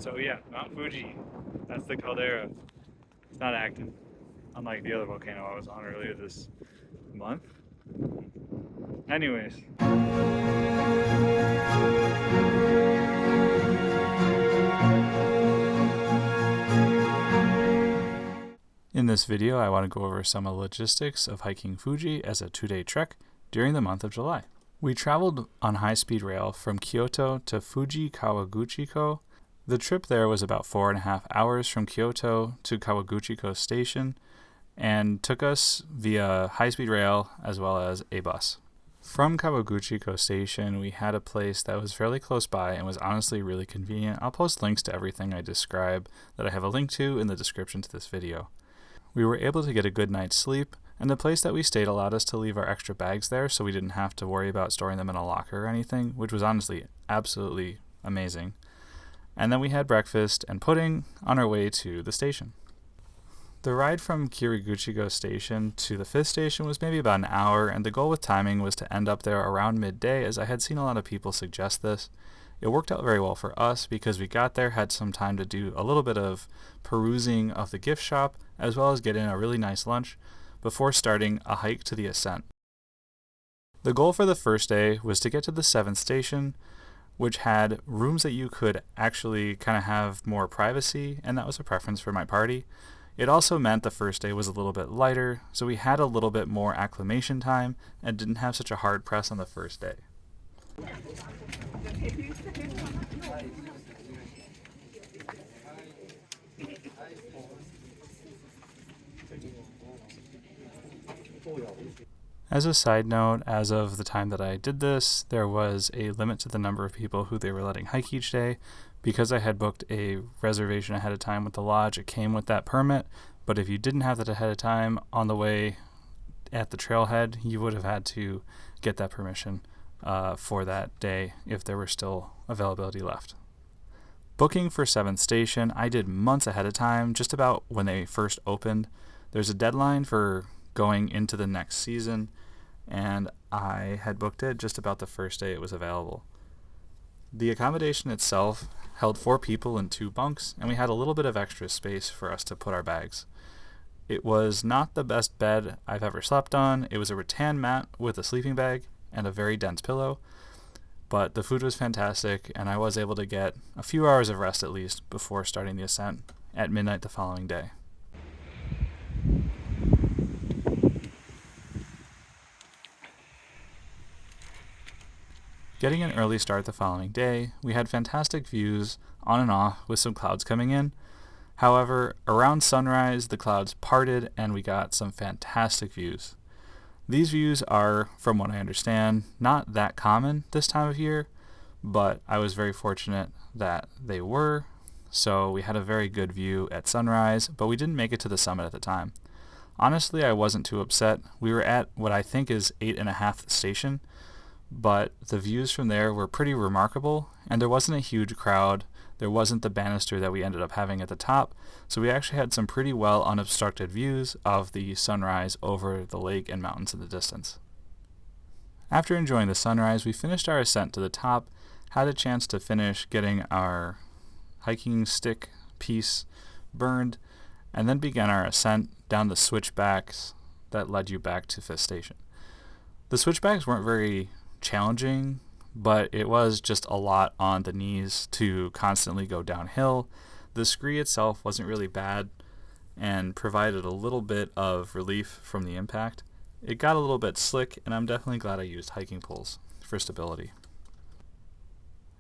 So yeah, Mount Fuji, that's the caldera. It's not active, unlike the other volcano I was on earlier this month. Anyways, in this video, I want to go over some of the logistics of hiking Fuji as a 2-day trek during the month of July. We traveled on high-speed rail from Kyoto to Fuji Kawaguchiko. The trip there was about 4.5 hours from Kyoto to Kawaguchiko Station and took us via high-speed rail as well as a bus. From Kawaguchiko Station, we had a place that was fairly close by and was honestly really convenient. I'll post links to everything I describe that I have a link to in the description to this video. We were able to get a good night's sleep, and the place that we stayed allowed us to leave our extra bags there so we didn't have to worry about storing them in a locker or anything, which was honestly absolutely amazing. And then we had breakfast and pudding on our way to the station. The ride from Kawaguchiko Station to the 5th station was maybe about an hour, and the goal with timing was to end up there around midday, as I had seen a lot of people suggest this. It worked out very well for us because we got there, had some time to do a little bit of perusing of the gift shop, as well as get in a really nice lunch before starting a hike to the ascent. The goal for the first day was to get to the 7th station, which had rooms that you could actually kind of have more privacy, and that was a preference for my party. It also meant the first day was a little bit lighter, so we had a little bit more acclimation time and didn't have such a hard press on the first day. As a side note, as of the time that I did this, there was a limit to the number of people who they were letting hike each day. Because I had booked a reservation ahead of time with the lodge, it came with that permit, but if you didn't have that ahead of time on the way at the trailhead, you would have had to get that permission for that day if there were still availability left. Booking for 7th station, I did months ahead of time, just about when they first opened. There's a deadline for going into the next season, and I had booked it just about the first day it was available. The accommodation itself held 4 people in 2 bunks, and we had a little bit of extra space for us to put our bags. It was not the best bed I've ever slept on. It was a rattan mat with a sleeping bag and a very dense pillow, but the food was fantastic, and I was able to get a few hours of rest at least before starting the ascent at midnight the following day. Getting an early start the following day, we had fantastic views on and off with some clouds coming in. However, around sunrise, the clouds parted and we got some fantastic views. These views are, from what I understand, not that common this time of year, but I was very fortunate that they were. So we had a very good view at sunrise, but we didn't make it to the summit at the time. Honestly, I wasn't too upset. We were at what I think is 8.5 station, but the views from there were pretty remarkable, and there wasn't a huge crowd. There wasn't the banister that we ended up having at the top, so we actually had some pretty well unobstructed views of the sunrise over the lake and mountains in the distance. After enjoying the sunrise, we finished our ascent to the top, had a chance to finish getting our hiking stick piece burned, and then began our ascent down the switchbacks that led you back to 5th station. The switchbacks weren't very challenging, but it was just a lot on the knees to constantly go downhill. The scree itself wasn't really bad and provided a little bit of relief from the impact. It got a little bit slick, and I'm definitely glad I used hiking poles for stability.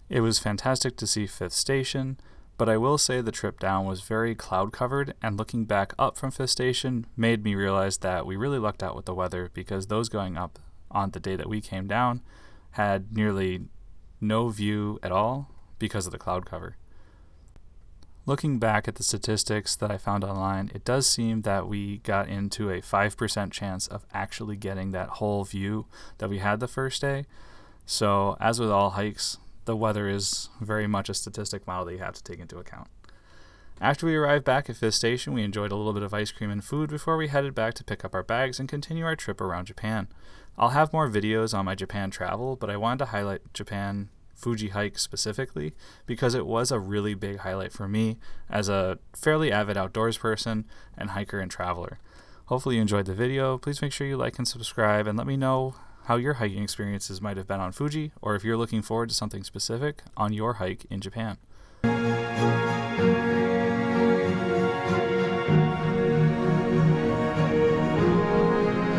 It was fantastic to see 5th station, but I will say the trip down was very cloud covered, and looking back up from 5th station made me realize that we really lucked out with the weather, because those going up on the day that we came down had nearly no view at all because of the cloud cover. Looking back at the statistics that I found online, it does seem that we got into a 5% chance of actually getting that whole view that we had the first day. So as with all hikes, the weather is very much a statistic model that you have to take into account. After we arrived back at 5th station, we enjoyed a little bit of ice cream and food before we headed back to pick up our bags and continue our trip around Japan. I'll have more videos on my Japan travel, but I wanted to highlight Japan Fuji hike specifically, because it was a really big highlight for me as a fairly avid outdoors person and hiker and traveler. Hopefully you enjoyed the video. Please make sure you like and subscribe, and let me know how your hiking experiences might have been on Fuji, or if you're looking forward to something specific on your hike in Japan.